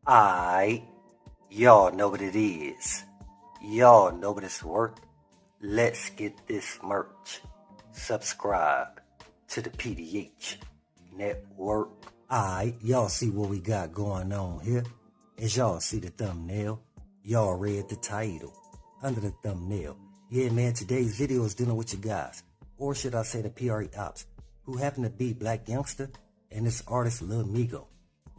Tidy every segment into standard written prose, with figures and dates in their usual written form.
Alright, y'all know what it is. Y'all know what it's worth. Let's get this merch. Subscribe to the PDH Network. Alright, y'all see what we got going on here? As y'all see the thumbnail, y'all read the title under the thumbnail. Yeah, man, today's video is dealing with you guys, or should I say the PRE ops, who happen to be Blac Youngsta and this artist Lil Migo.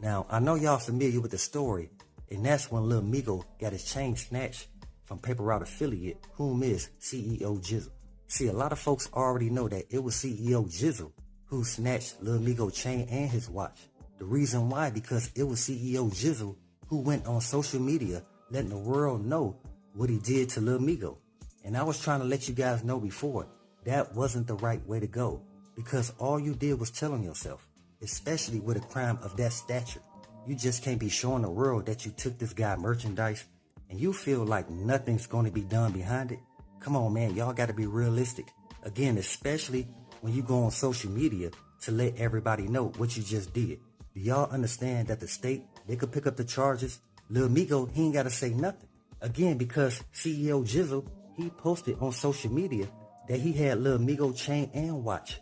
Now, I know y'all familiar with the story, and that's when Lil Migo got his chain snatched from Paper Route affiliate, whom is CEO Jizzle. See, a lot of folks already know that it was CEO Jizzle who snatched Lil Migo chain and his watch. The reason why, because it was CEO Jizzle who went on social media letting the world know what he did to Lil Migo. And I was trying to let you guys know before, that wasn't the right way to go, because all you did was telling yourself, especially with a crime of that stature. You just can't be showing the world that you took this guy merchandise and you feel like nothing's going to be done behind it. Come on, man, y'all got to be realistic. Again, especially when you go on social media to let everybody know what you just did. Do y'all understand that the state, they could pick up the charges? Lil Migo, he ain't got to say nothing. Again, because CEO Jizzle, he posted on social media that he had Lil Migo chain and watch.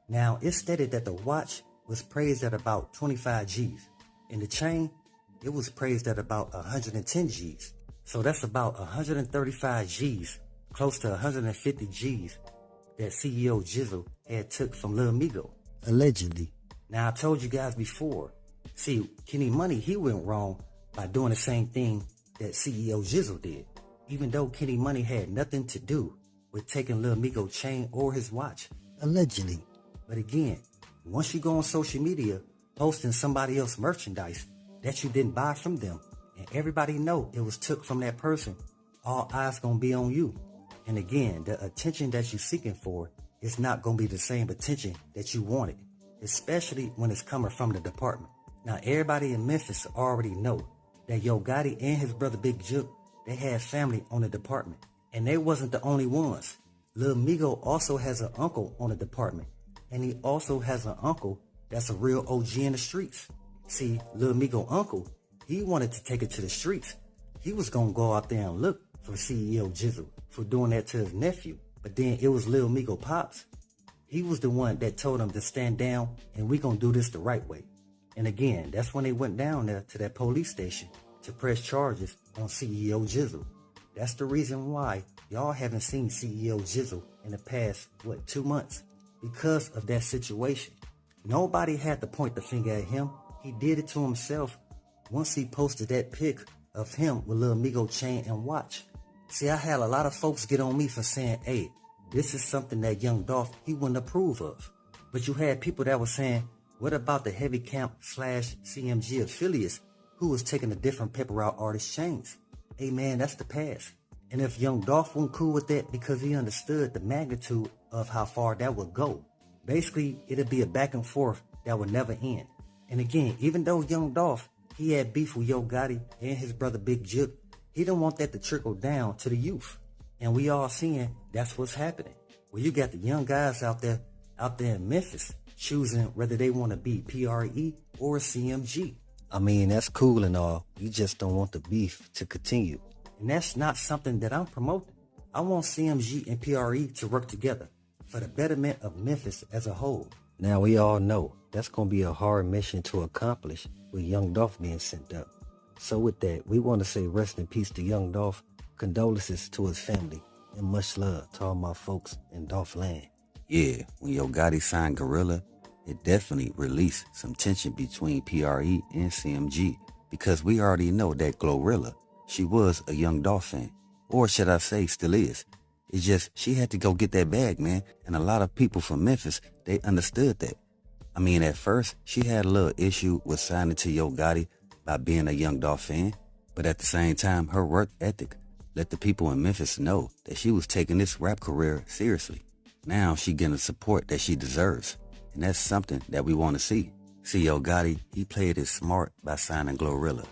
Now, it's stated that the watch was praised at about 25 G's. And the chain, it was praised at about 110 G's. So that's about 135 G's, close to 150 G's that CEO Jizzle had took from Lil Migo, allegedly. Now, I told you guys before, see, Kenny Money, he went wrong by doing the same thing that CEO Jizzle did, even though Kenny Money had nothing to do with taking Lil Migo chain or his watch, allegedly. But again, once you go on social media posting somebody else's merchandise that you didn't buy from them, and everybody know it was took from that person, all eyes gonna be on you. And again, the attention that you're seeking for is not gonna be the same attention that you wanted, especially when it's coming from the department. Now, everybody in Memphis already know that Yo Gotti and his brother Big Jizzle, they had family on the department, and they wasn't the only ones. Lil Migo also has an uncle on the department, and he also has an uncle that's a real OG in the streets. See, Lil Migo uncle, he wanted to take it to the streets. He was gonna go out there and look for CEO Jizzle for doing that to his nephew. But then it was Lil Migo Pops. He was the one that told him to stand down and we gonna do this the right way. And again, that's when they went down there to that police station to press charges on CEO Jizzle. That's the reason why y'all haven't seen CEO Jizzle in the past, 2 months? Because of that situation. Nobody had to point the finger at him. He did it to himself once he posted that pic of him with Lil Migo chain and watch. See, I had a lot of folks get on me for saying, hey, this is something that young Dolph, he wouldn't approve of. But you had people that were saying, what about the Heavy Camp / CMG affiliates who was taking a different Paper Route artist chains? Hey man, that's the past. And if young Dolph wasn't cool with that because he understood the magnitude of how far that would go, basically it'd be a back and forth that would never end. And again, even though young Dolph, he had beef with Yo Gotti and his brother Big Jizzle, he didn't want that to trickle down to the youth. And we all seeing that's what's happening. Well, you got the young guys out there in Memphis choosing whether they want to be PRE or CMG. I mean, that's cool and all. You just don't want the beef to continue. And that's not something that I'm promoting. I want CMG and PRE to work together for the betterment of Memphis as a whole. Now, we all know that's going to be a hard mission to accomplish with young Dolph being sent up. So with that, we want to say rest in peace to young Dolph, condolences to his family, and much love to all my folks in Dolph land. Yeah, when Yo Gotti signed Gorilla, it definitely released some tension between PRE and CMG, because we already know that Glorilla, she was a young Dolph fan, or should I say still is. It's just she had to go get that bag, man, and a lot of people from Memphis, they understood that. I mean, at first, she had a little issue with signing to Yo Gotti by being a young Dolph fan, but at the same time, her work ethic let the people in Memphis know that she was taking this rap career seriously. Now she getting the support that she deserves, and that's something that we want to see. See, Yo Gotti, he played it smart by signing Glorilla,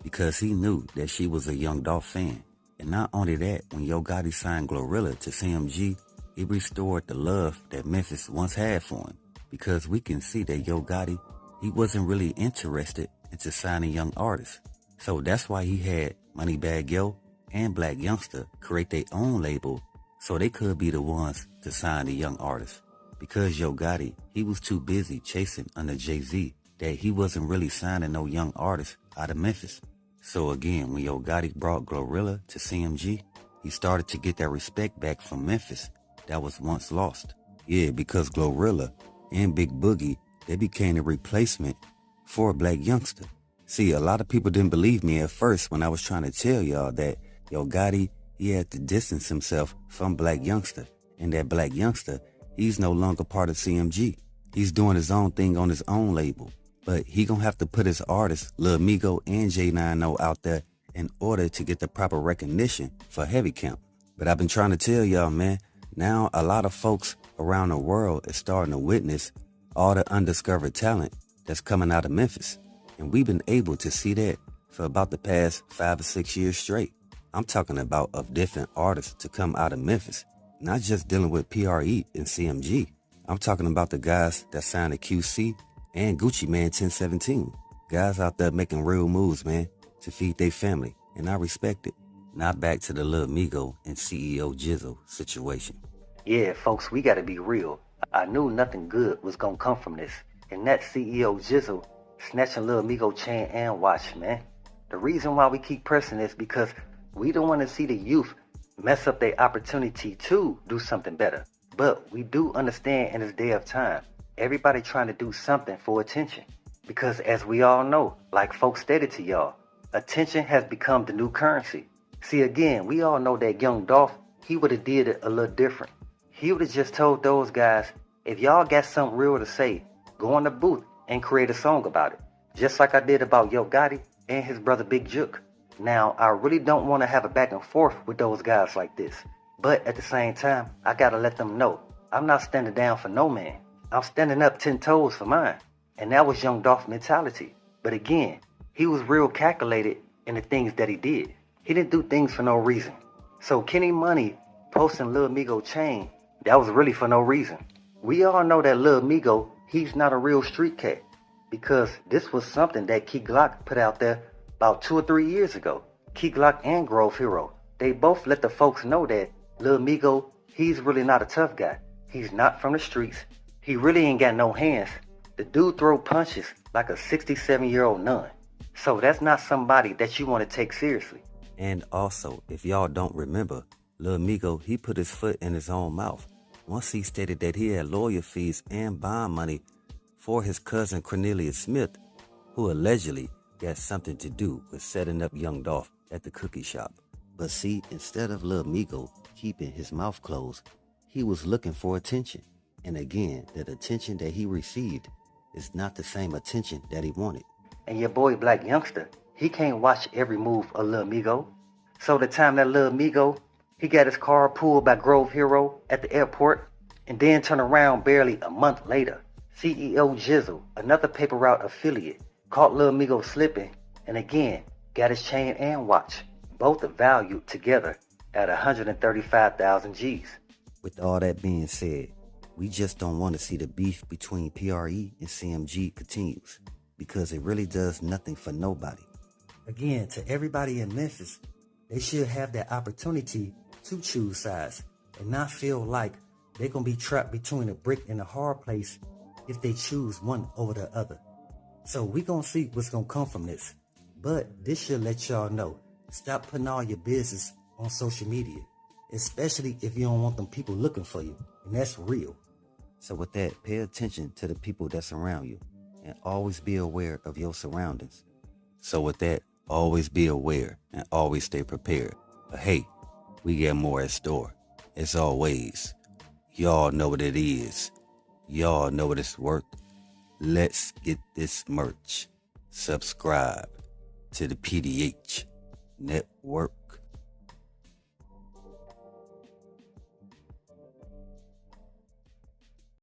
because he knew that she was a young Dolph fan. And not only that, when Yo Gotti signed Glorilla to CMG, it restored the love that Memphis once had for him, because we can see that Yo Gotti, he wasn't really interested into signing young artists. So that's why he had Moneybagg Yo and Blac Youngsta create their own label so they could be the ones to sign the young artists. Because Yo Gotti, he was too busy chasing under Jay-Z that he wasn't really signing no young artists out of Memphis. So again, when Yo Gotti brought Glorilla to CMG, he started to get that respect back from Memphis that was once lost. Yeah, because Glorilla and Big Boogie, they became a replacement for Blac Youngsta. See, a lot of people didn't believe me at first when I was trying to tell y'all that Yo Gotti, he had to distance himself from Blac Youngsta, and that Blac Youngsta, he's no longer part of CMG. He's doing his own thing on his own label. But he gonna have to put his artists, Lil Migo and J90 out there in order to get the proper recognition for Heavy Count. But I've been trying to tell y'all, man, now a lot of folks around the world is starting to witness all the undiscovered talent that's coming out of Memphis. And we've been able to see that for about the past 5 or 6 years straight. I'm talking about of different artists to come out of Memphis, not just dealing with PRE and CMG. I'm talking about the guys that signed to QC and Gucci Man 1017. Guys out there making real moves, man, to feed their family, and I respect it. Now back to the Lil Migo and CEO Jizzle situation. Yeah, folks, we gotta be real. I knew nothing good was gonna come from this. And that CEO Jizzle snatching Lil Migo chain and watch, man. The reason why we keep pressing this because we don't want to see the youth mess up their opportunity to do something better. But we do understand in this day of time, everybody trying to do something for attention. Because as we all know, like folks stated to y'all, attention has become the new currency. See, again, we all know that young Dolph, he would have did it a little different. He would have just told those guys, if y'all got something real to say, go in the booth and create a song about it. Just like I did about Yo Gotti and his brother Big Juke. Now, I really don't want to have a back and forth with those guys like this. But at the same time, I gotta let them know, I'm not standing down for no man. I'm standing up 10 toes for mine. And that was young Dolph mentality. But again, he was real calculated in the things that he did. He didn't do things for no reason. So Kenny Money posting Lil Migo chain, that was really for no reason. We all know that Lil Migo, he's not a real street cat. Because this was something that Key Glock put out there about 2 or 3 years ago. Key Glock and GroveHero, they both let the folks know that Lil Migo, he's really not a tough guy. He's not from the streets. He really ain't got no hands. The dude throw punches like a 67-year-old nun. So that's not somebody that you want to take seriously. And also, if y'all don't remember, Lil Migo, he put his foot in his own mouth once he stated that he had lawyer fees and bond money for his cousin Cornelius Smith, who allegedly got something to do with setting up young Dolph at the cookie shop. But see, instead of Lil Migo keeping his mouth closed, he was looking for attention. And again, that attention that he received is not the same attention that he wanted. And your boy Blac Youngsta, he can't watch every move of Lil Migo. So the time that Lil Migo, he got his car pulled by GroveHero at the airport, and then turn around barely a month later. CEO Jizzle, another paper route affiliate, caught Lil Migo slipping, and again, got his chain and watch. Both are valued together at 135,000 G's. With all that being said, we just don't want to see the beef between PRE and CMG continues, because it really does nothing for nobody. Again, to everybody in Memphis, they should have that opportunity to choose sides and not feel like they're going to be trapped between a brick and a hard place if they choose one over the other. So we going to see what's going to come from this. But this should let y'all know, stop putting all your business on social media, especially if you don't want them people looking for you. And that's real. So with that, pay attention to the people that surround you and always be aware of your surroundings. So with that, always be aware and always stay prepared. But hey, we got more in store. As always, y'all know what it is. Y'all know what it's worth. Let's get this merch. Subscribe to the PDH Network.